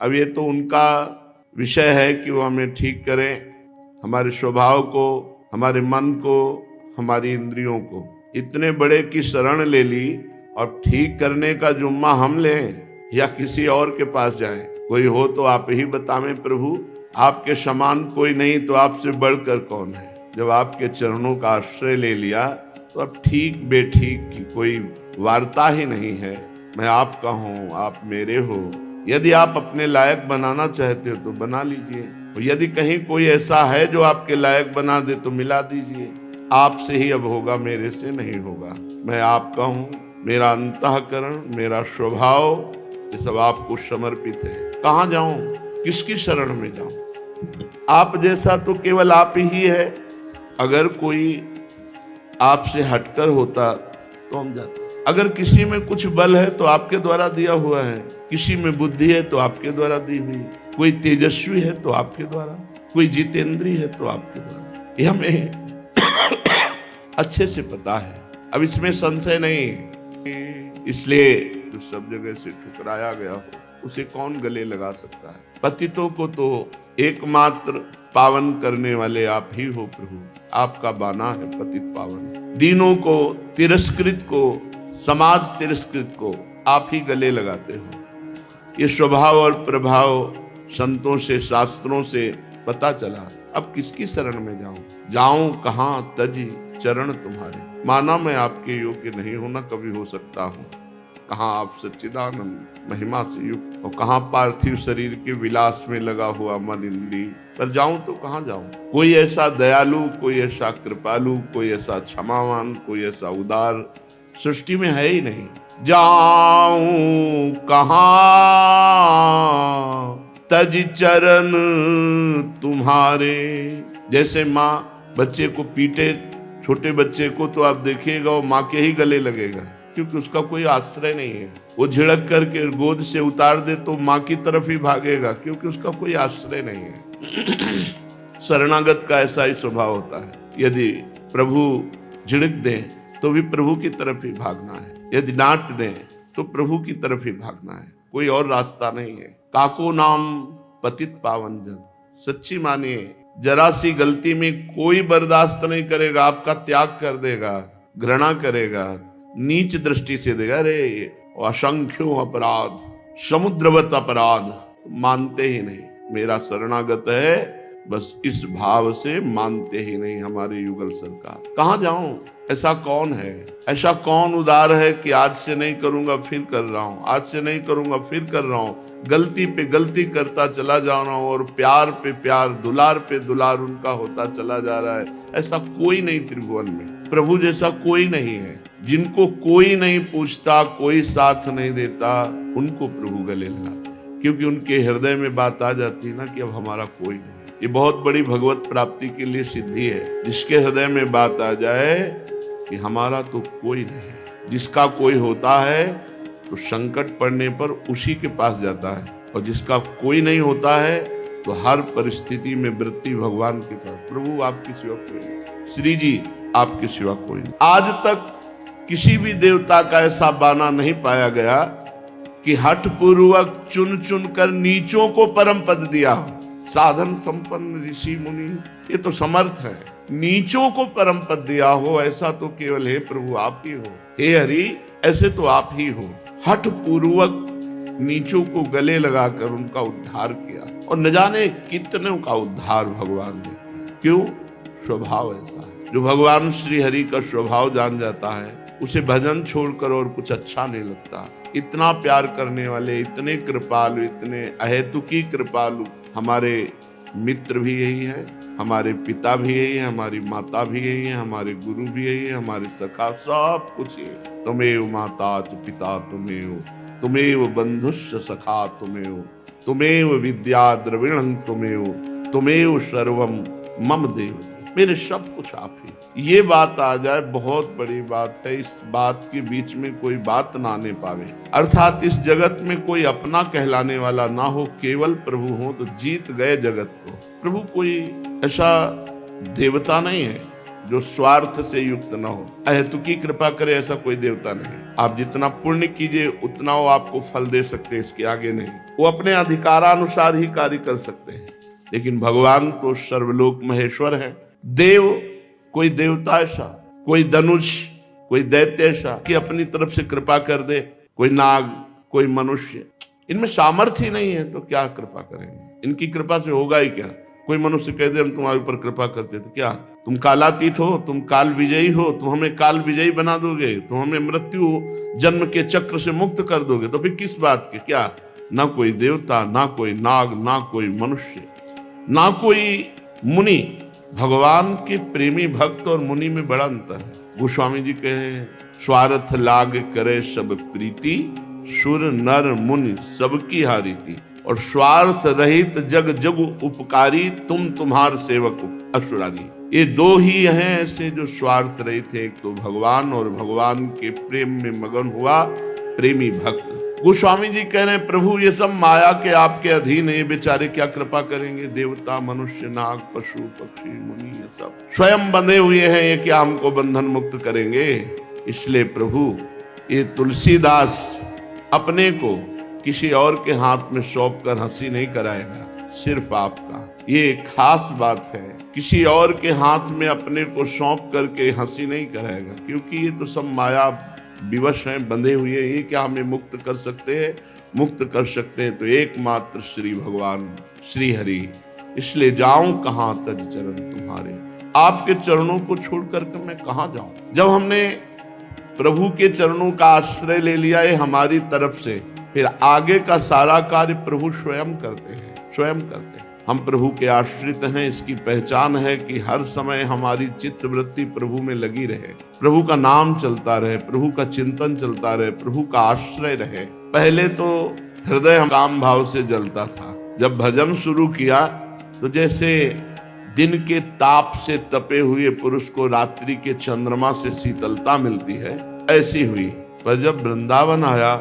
अब ये तो उनका विषय है कि वो हमें ठीक करें, हमारे स्वभाव को, हमारे मन को, हमारी इंद्रियों को। इतने बड़े की शरण ले ली और ठीक करने का जुम्मा हम लें या किसी और के पास जाएं? कोई हो तो आप ही बतावें प्रभु, आपके समान कोई नहीं तो आपसे बढ़कर कौन है। जब आपके चरणों का आश्रय ले लिया तो अब ठीक बेठीक की कोई वार्ता ही नहीं है। मैं आपका हूँ, आप मेरे हो। यदि आप अपने लायक बनाना चाहते हो तो बना लीजिए, और यदि कहीं कोई ऐसा है जो आपके लायक बना दे तो मिला दीजिए। आपसे ही अब होगा, मेरे से नहीं होगा। मैं आपका हूँ, मेरा अंतःकरण, मेरा स्वभाव, ये सब आपको समर्पित है। कहाँ जाऊं, किसकी शरण में जाऊं? आप जैसा तो केवल आप ही है। अगर कोई आपसे हटकर होता तो हम जाते। अगर किसी में कुछ बल है तो आपके द्वारा दिया हुआ है, किसी में बुद्धि है तो आपके द्वारा दी हुई, कोई तेजस्वी है तो आपके द्वारा, कोई जितेंद्रीय है तो आपके द्वारा। ये हमें अच्छे से पता है, अब इसमें संशय नहीं। इसलिए जो सब जगह से ठुकराया गया हो उसे कौन गले लगा सकता है? पतितों को तो एकमात्र पावन करने वाले आप ही हो प्रभु। आपका बाना है पतित पावन। दीनों को, तिरस्कृत को, समाज तिरस्कृत को आप ही गले लगाते हो। ये स्वभाव और प्रभाव संतों से, शास्त्रों से पता चला। अब किसकी शरण में जाऊं? जाऊं कहाँ तजी चरण तुम्हारे। माना मैं आपके योग्य नहीं होना कभी हो सकता हूँ। कहाँ आप सच्चिदानंद महिमा से युक्त, और कहाँ पार्थिव शरीर के विलास में लगा हुआ मन इंद्री। पर जाऊं तो कहाँ जाऊं? कोई ऐसा दयालु, कोई ऐसा कृपालु, कोई ऐसा क्षमावान, कोई ऐसा उदार सृष्टि में है ही नहीं। जाऊं कहाँ तज चरण तुम्हारे। जैसे माँ बच्चे को पीटे, छोटे बच्चे को, तो आप देखिएगा वो माँ के ही गले लगेगा, क्योंकि उसका कोई आश्रय नहीं है। वो झिड़क करके गोद से उतार दे तो माँ की तरफ ही भागेगा, क्योंकि उसका कोई आश्रय नहीं है। शरणागत का ऐसा ही स्वभाव होता है। यदि प्रभु झिड़क दें तो भी प्रभु की तरफ ही भागना है, यदि डांट दें तो प्रभु की तरफ ही भागना है, कोई और रास्ता नहीं है। काको नाम पतित पावन जग। सच्ची मानिए, जरा सी गलती में कोई बर्दाश्त नहीं करेगा, आपका त्याग कर देगा, घृणा करेगा, नीच दृष्टि से देगा। अरे असंख्यों अपराध, समुद्रवत अपराध, मानते ही नहीं। मेरा शरणागत है, बस इस भाव से मानते ही नहीं हमारे युगल सरकार। कहाँ जाऊं? ऐसा कौन है, ऐसा कौन उदार है कि आज से नहीं करूंगा फिर कर रहा हूं, आज से नहीं करूंगा फिर कर रहा हूं, गलती पे गलती करता चला जा रहा हूं, और प्यार पे प्यार, दुलार पे दुलार उनका होता चला जा रहा है। ऐसा कोई नहीं त्रिभुवन में, प्रभु जैसा कोई नहीं है। जिनको कोई नहीं पूछता, कोई साथ नहीं देता, उनको प्रभु गले लगाते, क्योंकि उनके हृदय में बात आ जाती है ना कि अब हमारा कोई नहीं। ये बहुत बड़ी भगवत प्राप्ति के लिए सिद्धि है। जिसके हृदय में बात आ जाए कि हमारा तो कोई नहीं है। जिसका कोई होता है तो संकट पड़ने पर उसी के पास जाता है, और जिसका कोई नहीं होता है तो हर परिस्थिति में वृत्ति भगवान के पास। प्रभु आपके सिवा कोई नहीं, श्री जी आपके सिवा कोई नहीं। आज तक किसी भी देवता का ऐसा बाना नहीं पाया गया कि हठ पूर्वक चुन चुन कर नीचों को परम पद दिया हो। साधन संपन्न ऋषि मुनि ये तो समर्थ है, नीचों को परम पद दिया हो, ऐसा तो केवल हे प्रभु आप ही हो। हे हरि, ऐसे तो आप ही हो। हठ पूर्वक नीचों को गले लगाकर उनका उद्धार किया, और न जाने कितने का उद्धार भगवान ने किया। क्यों? स्वभाव ऐसा है। जो भगवान श्री हरि का स्वभाव जान जाता है, उसे भजन छोड़कर और कुछ अच्छा नहीं लगता। इतना प्यार करने वाले, इतने कृपालु, इतने अहेतुकी कृपालु हमारे मित्र भी यही है, हमारे पिता भी यही है, हमारी माता भी यही है, हमारे गुरु भी यही है, हमारे सखा, सब कुछ ये। तुमेव माता च पिता तुमेव, तुमेव बंधुश्च सखा तुमेव, तुमेव विद्या द्रविणं तुमेव, तुमेव सर्वम मम देव। मेरे सब कुछ आप ही। ये बात आ जाए बहुत बड़ी बात है। इस बात के बीच में कोई बात ना आने पावे, अर्थात इस जगत में कोई अपना कहलाने वाला ना हो, केवल प्रभु हो तो जीत गए जगत को। प्रभु कोई ऐसा देवता नहीं है जो स्वार्थ से युक्त ना हो, अहेतुकी कृपा करे, ऐसा कोई देवता नहीं। आप जितना पुण्य कीजिए उतना वो आपको फल दे सकते, इसके आगे नहीं। वो अपने अधिकारानुसार ही कार्य कर सकते हैं, लेकिन भगवान तो सर्वलोक महेश्वर है। देव, कोई देवता ऐसा, कोई धनुष, कोई दैत्य ऐसा कि अपनी तरफ से कृपा कर दे, कोई नाग, कोई मनुष्य, इनमें सामर्थ्य ही नहीं है तो क्या कृपा करेंगे? इनकी कृपा से होगा ही क्या? कोई मनुष्य कह दे हम तुम्हारे ऊपर कृपा करते तो क्या? तुम कालातीत हो, तुम काल विजयी हो, तुम हमें काल विजयी बना दोगे, तुम हमें मृत्यु जन्म के चक्र से मुक्त कर दोगे, तो फिर किस बात के? क्या ना कोई देवता, ना कोई नाग, ना कोई मनुष्य, ना कोई मुनि। भगवान के प्रेमी भक्त और मुनि में बड़ा अंतर है। गोस्वामी जी कहे स्वार्थ लाग करे सब प्रीति, सुर नर मुनि सबकी हारीति, और स्वार्थ रहित जग जग उपकारी, तुम तुम्हार सेवक असुरारी। ये दो ही हैं ऐसे जो स्वार्थ रहित थे, एक तो भगवान और भगवान के प्रेम में मगन हुआ प्रेमी भक्त। गोस्वामी जी कह रहे हैं प्रभु ये सब माया के आपके अधीन है, बेचारे क्या कृपा करेंगे? देवता, मनुष्य, नाग, पशु, पक्षी, मुनि, ये सब स्वयं बंधे हुए हैं, ये क्या हमको बंधन मुक्त करेंगे? इसलिए प्रभु ये तुलसीदास अपने को किसी और के हाथ में सौंप कर हंसी नहीं कराएगा, सिर्फ आपका। ये खास बात है, किसी और के हाथ में अपने को सौंप करके हंसी नहीं कराएगा, क्योंकि ये तो सब माया विवश हैं, बंधे हुए हैं। ये क्या हमें मुक्त कर सकते हैं? मुक्त कर सकते हैं तो एकमात्र श्री भगवान श्री हरि। इसलिए जाऊं कहां तज चरण तुम्हारे, आपके चरणों को छोड़ करके मैं कहां जाऊं? जब हमने प्रभु के चरणों का आश्रय ले लिया है हमारी तरफ से, फिर आगे का सारा कार्य प्रभु स्वयं करते हैं, स्वयं करते हैं। हम प्रभु के आश्रित हैं, इसकी पहचान है कि हर समय हमारी चित्त वृत्ति प्रभु में लगी रहे, प्रभु का नाम चलता रहे, प्रभु का चिंतन चलता रहे, प्रभु का आश्रय रहे। पहले तो हृदय काम भाव से जलता था, जब भजन शुरू किया तो जैसे दिन के ताप से तपे हुए पुरुष को रात्रि के चंद्रमा से शीतलता मिलती है, ऐसी हुई। पर जब वृंदावन आया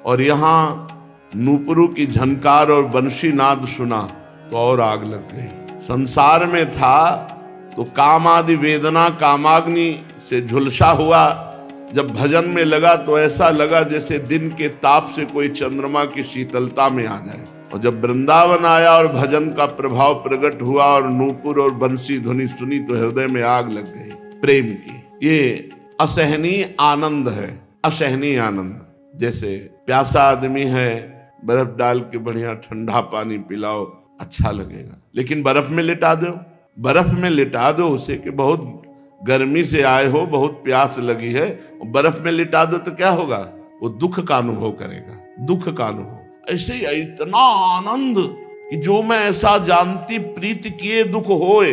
और यहाँ नूपुरों की झनकार और बंशी नाद सुना तो और आग लग गई। संसार में था तो काम आदि वेदना कामाग्नि से झुलसा हुआ, जब भजन में लगा तो ऐसा लगा जैसे दिन के ताप से कोई चंद्रमा की शीतलता में आ जाए। और जब वृंदावन आया और भजन का प्रभाव प्रकट हुआ और नूपुर और बंसी ध्वनि सुनी तो हृदय में आग लग गई प्रेम की। ये असहनीय आनंद है, असहनीय आनंद। जैसे प्यासा आदमी है, बर्फ डाल के बढ़िया ठंडा पानी पिलाओ, अच्छा लगेगा, लेकिन बर्फ में लिटा दो, बर्फ में लिटा दो उसे कि बहुत गर्मी से आए हो, बहुत प्यास लगी है, बर्फ में लिटा दो तो क्या होगा? वो दुख का अनुभव करेगा, दुख का अनुभव। ऐसे ही इतना आनंद कि जो मैं ऐसा जानती प्रीति किए दुख होए,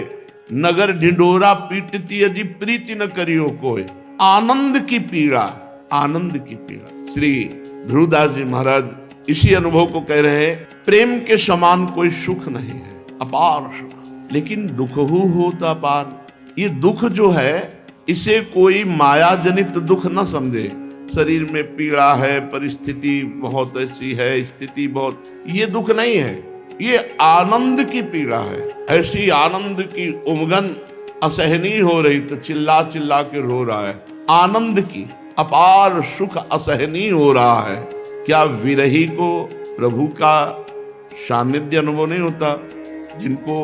नगर ढिंढोरा पीटती अजी प्रीति न करियो कोई। आनंद की पीड़ा, आनंद की पीड़ा। श्री ध्रुवदास जी महाराज इसी अनुभव को कह रहे हैं, प्रेम के समान कोई सुख नहीं है, अपार सुख, लेकिन दुख होता अपार। ये दुख जो है इसे कोई माया जनित दुख न समझे। शरीर में पीड़ा है, परिस्थिति बहुत ऐसी है, स्थिति बहुत, ये दुख नहीं है, ये आनंद की पीड़ा है। ऐसी आनंद की उमगन असहनीय हो रही तो चिल्ला चिल्ला के रो रहा है। आनंद की अपार सुख असहनीय हो रहा है। क्या विरही को प्रभु का सानिध्य अनुभव नहीं होता? जिनको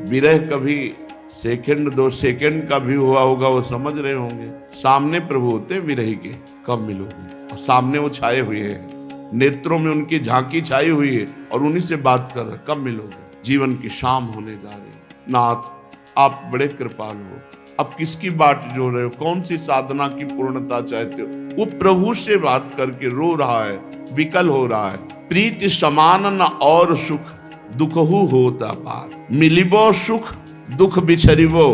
विरह कभी सेकंड दो सेकंड का भी हुआ होगा वो समझ रहे होंगे। सामने प्रभु होते विरही के, कब मिलोगे? और सामने वो छाए हुए हैं, नेत्रों में उनकी झांकी छाई हुई है और उन्हीं से बात कर रहे, कब मिलोगे? जीवन की शाम होने जा रही है। नाथ आप बड़े कृपाल हो, अब किसकी बाट जो रहे हो? कौन सी साधना की पूर्णता चाहते हो? वो प्रभु से बात करके रो रहा है, विकल हो रहा है। प्रीति समान न और सुख, दुखहु होता पार। मिलिबो सुख दुख बिछरिबो,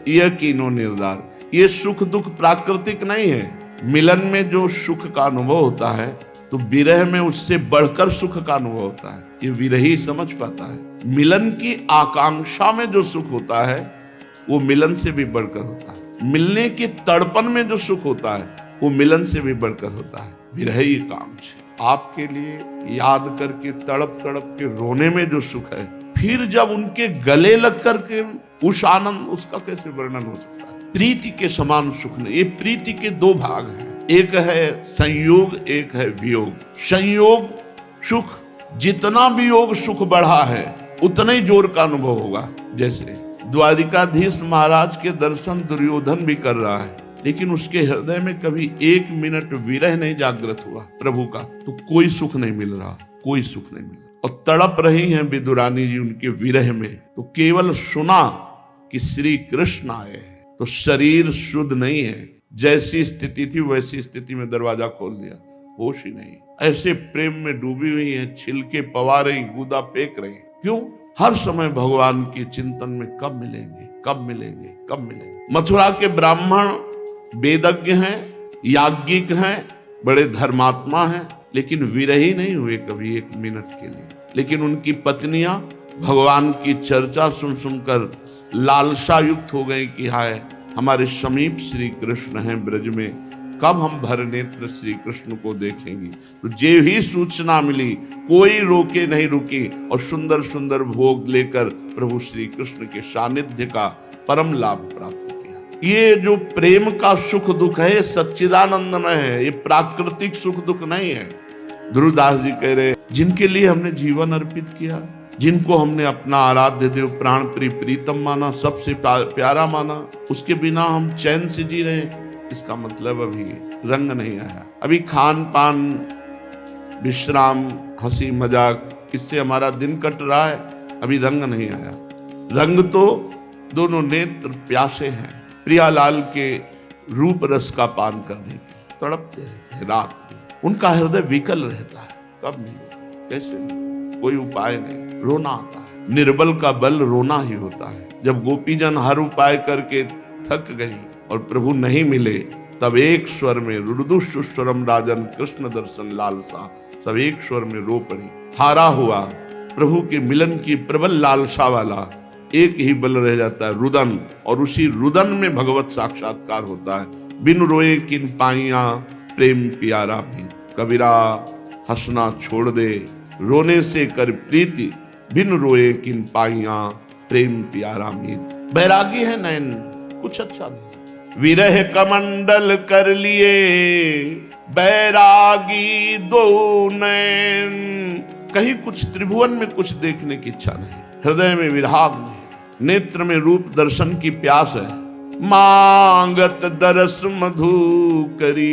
यह कीनो निर्धार। ये सुख दुख प्राकृतिक नहीं है। मिलन में जो सुख का अनुभव होता है तो विरह में उससे बढ़कर सुख का अनुभव होता है। ये विरही समझ पाता है। मिलन की आकांक्षा में जो सुख होता है वो मिलन से भी बढ़कर होता है। मिलने के तड़पन में जो सुख होता है वो मिलन से भी बढ़कर होता है। विरही कांक्षा आपके लिए याद करके तड़प तड़प के रोने में जो सुख है, फिर जब उनके गले लग करके उस आनंद, उसका कैसे वर्णन हो सकता है? प्रीति के समान सुख नहीं। ये प्रीति के दो भाग हैं, एक है संयोग, एक है वियोग। संयोग सुख जितना भी योग सुख बढ़ा है उतना ही जोर का अनुभव होगा। जैसे द्वारिकाधीश महाराज के दर्शन दुर्योधन भी कर रहा है, लेकिन उसके हृदय में कभी 1 मिनट विरह नहीं जागृत हुआ प्रभु का, तो कोई सुख नहीं मिल रहा, कोई सुख नहीं मिल रहा। और तड़प रही हैं विदुरानी जी उनके विरह में, तो केवल सुना कि श्री कृष्ण आए, तो शरीर शुद्ध नहीं है, जैसी स्थिति थी वैसी स्थिति में दरवाजा खोल दिया, होश ही नहीं। ऐसे प्रेम में डूबी हुई है, छिलके पवा रही, गुदा फेंक रही। क्यों? हर समय भगवान के चिंतन में कब मिलेंगे, कब मिलेंगे, कब मिलेंगे। मथुरा के ब्राह्मण वेदज्ञ हैं, याज्ञिक हैं, बड़े धर्मात्मा हैं, लेकिन विरही नहीं हुए कभी 1 मिनट के लिए। लेकिन उनकी पत्नियां भगवान की चर्चा सुन सुनकर लालसा युक्त हो गई कि हाय हमारे समीप श्री कृष्ण हैं ब्रज में, कब हम भर नेत्र श्री कृष्ण को देखेंगे। तो जे ही सूचना मिली, कोई रोके नहीं रुकी, और सुंदर सुंदर भोग लेकर प्रभु श्री कृष्ण के सानिध्य का परम लाभ प्राप्त किया। ये जो प्रेम का सुख दुख है, ये सच्चिदानंदमय है, ये प्राकृतिक सुख दुख नहीं है। ध्रुवदास जी कह रहे, जिनके लिए हमने जीवन अर्पित किया, जिनको हमने अपना आराध्य देव प्राण प्रीतम माना, सबसे प्यारा माना, उसके बिना हम चैन से जी रहे, इसका मतलब अभी रंग नहीं आया। अभी खान पान, विश्राम, हंसी मजाक, इससे हमारा दिन कट रहा है, अभी रंग नहीं आया। रंग तो दोनों नेत्र प्यासे हैं प्रियालाल के रूप रस का पान करने के, तड़पते रहते हैं रात दिन। उनका हृदय विकल रहता है, कब मिले, कैसे मिले, कोई उपाय नहीं, रोना आता है। निर्बल का बल रोना ही होता है। जब गोपीजन हर उपाय करके थक गई और प्रभु नहीं मिले, तब एक स्वर में रुदुस्वरम राजन कृष्ण दर्शन लालसा, सब एक स्वर में रो पड़ी। हारा हुआ प्रभु के मिलन की प्रबल लालसा वाला एक ही बल रह जाता है, रुदन, और उसी रुदन में भगवत साक्षात्कार होता है। बिन रोए किन पाइया प्रेम प्यारा भी, कबीरा हंसना छोड़ दे रोने से कर प्रीति, बिन रोए किन पाइया प्रेम प्यारा मीत। बैरागी है नैन, कुछ अच्छा नहीं। विरह कमंडल कर लिए बैरागी दो नैन, कहीं कुछ त्रिभुवन में कुछ देखने की इच्छा नहीं, हृदय में विराग नहीं, नेत्र में रूप दर्शन की प्यास है। मांगत दरस मधुकरी,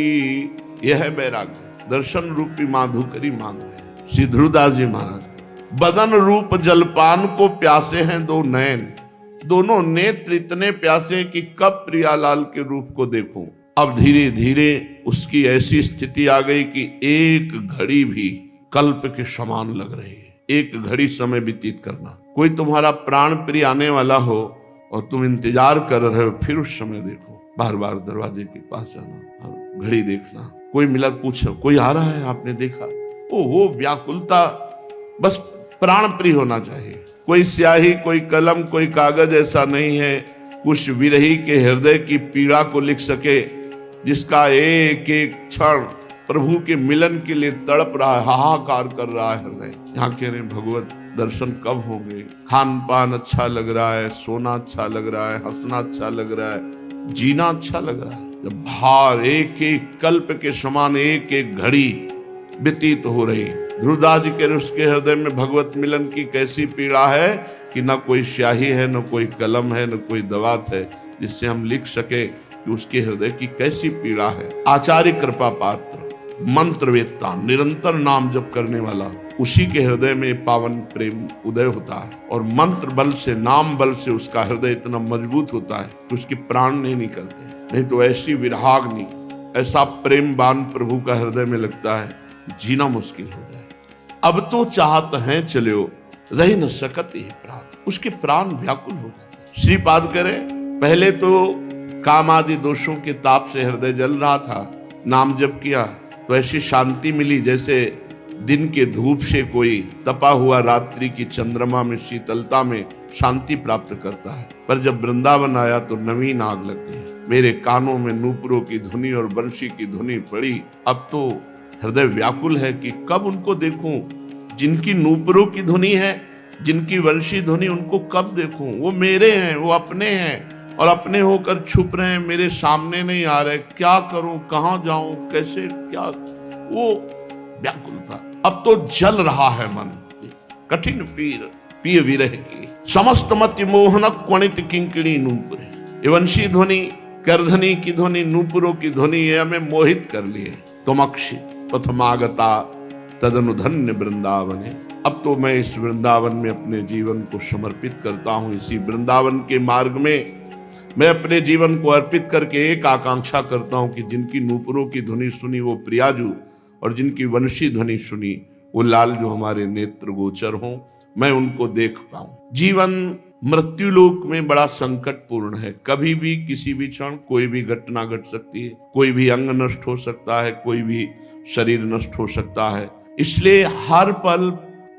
यह है बैराग, दर्शन रूपी माधुकरी मांग रहे श्री ध्रुवदास जी महाराज। बदन रूप जलपान को प्यासे हैं 2 नैन, दोनों नेत्र इतने प्यासे कि कब प्रियालाल के रूप को देखूं। अब धीरे धीरे उसकी ऐसी स्थिति आ गई कि एक घड़ी भी कल्प के समान लग रही है। एक घड़ी समय व्यतीत करना, कोई तुम्हारा प्राण प्रिय आने वाला हो और तुम इंतजार कर रहे हो, फिर उस समय देखो, बार बार दरवाजे के पास जाना और घड़ी देखना, कोई मिला पूछो कोई आ रहा है आपने देखा, वो व्याकुलता, बस प्राण प्रिय होना चाहिए। कोई स्याही, कोई कलम, कोई कागज ऐसा नहीं है कुछ विरही के हृदय की पीड़ा को लिख सके, जिसका एक एक क्षण प्रभु के मिलन के लिए तड़प रहा है, हाहाकार कर रहा है हृदय। यहाँ कह रहे भगवत दर्शन कब होंगे। खान पान अच्छा लग रहा है, सोना अच्छा लग रहा है, हंसना अच्छा लग रहा है, जीना अच्छा लग रहा है, जब भार एक एक कल्प के समान एक एक घड़ी व्यतीत हो रही। ध्रुवदास जी के उसके हृदय में भगवत मिलन की कैसी पीड़ा है कि न कोई स्याही है, न कोई कलम है, न कोई दवात है जिससे हम लिख सके कि उसके हृदय की कैसी पीड़ा है। आचार्य कृपा पात्र, मंत्रवेत्ता, निरंतर नाम जप करने वाला, उसी के हृदय में पावन प्रेम उदय होता है और मंत्र बल से, नाम बल से उसका हृदय इतना मजबूत होता है कि उसके प्राण नहीं निकलते। नहीं तो ऐसी विराग्नि, ऐसा प्रेम बाण प्रभु का हृदय में लगता है, जीना मुश्किल हो जाए। अब तो चाहत हैं चलो, रह न सकते प्राण, उसके प्राण व्याकुल हो जाते। श्रीपाद करें, पहले तो काम आदि दोषों के ताप से हृदय जल रहा था, नाम जप किया तो ऐसी शांति मिली जैसे दिन के धूप से कोई तपा हुआ रात्रि की चंद्रमा में शीतलता में शांति प्राप्त करता है। पर जब वृंदावन आया तो नवीन आग लग गई। मेरे कानों में नूपुरों की धुनी और बंशी की धुनी पड़ी। अब तो हृदय व्याकुल है कि कब उनको देखूं जिनकी नूपुरों की धुनी है, जिनकी वंशी ध्वनि, उनको कब देखूं। वो मेरे हैं, वो अपने हैं और अपने होकर छुप रहे हैं, मेरे सामने नहीं आ रहे। क्या करूं, कहां जाऊं, कैसे, क्या, वो व्याकुलता। अब तो जल रहा है मन, कठिन पीर पिय विरह की। समस्त मति मोहन क्वणित किंकिणी नूपुर। ये वंशी ध्वनि, करधनी की ध्वनि, नूपुरों की ध्वनि, ये हमें मोहित कर लिए। तुमक्षि प्रथमागता तदनुधन्य वृंदावने। अब तो मैं इस वृंदावन में अपने जीवन को समर्पित करता हूं। इसी वृंदावन के मार्ग में मैं अपने जीवन को अर्पित करके एक आकांक्षा करता हूं कि जिनकी नूपुरों की ध्वनि सुनी वो प्रियाजू, और जिनकी वंशी ध्वनि सुनी वो लाल जो हमारे नेत्र गोचर हों, मैं उनको देख पाऊं। जीवन मृत्युलोक में बड़ा संकटपूर्ण है। कभी भी किसी भी क्षण कोई भी घटना घट सकती है, कोई भी अंग नष्ट हो सकता है, कोई भी शरीर नष्ट हो सकता है। इसलिए हर पल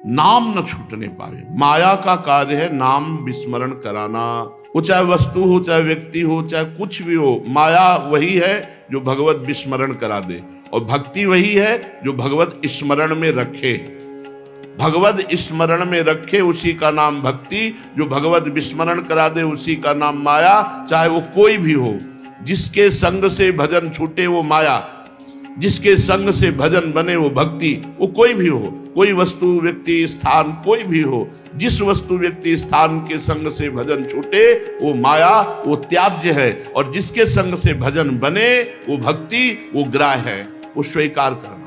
नाम न छूटने पावे। माया का कार्य है नाम विस्मरण कराना। वो चाहे वस्तु हो, चाहे व्यक्ति हो, चाहे कुछ भी हो, माया वही है जो भगवत विस्मरण करा दे, और भक्ति वही है जो भगवत स्मरण में रखे। भगवत स्मरण में रखे उसी का नाम भक्ति, जो भगवत विस्मरण करा दे उसी का नाम माया। चाहे वो कोई भी हो, जिसके संग से भजन छूटे वो माया, जिसके संग से भजन बने वो भक्ति। वो कोई भी हो, कोई वस्तु व्यक्ति स्थान कोई भी हो, जिस वस्तु व्यक्ति स्थान के संग से भजन छूटे वो माया, वो त्याज्य है, और जिसके संग से भजन बने वो भक्ति, वो ग्राह्य है, वो स्वीकार करना।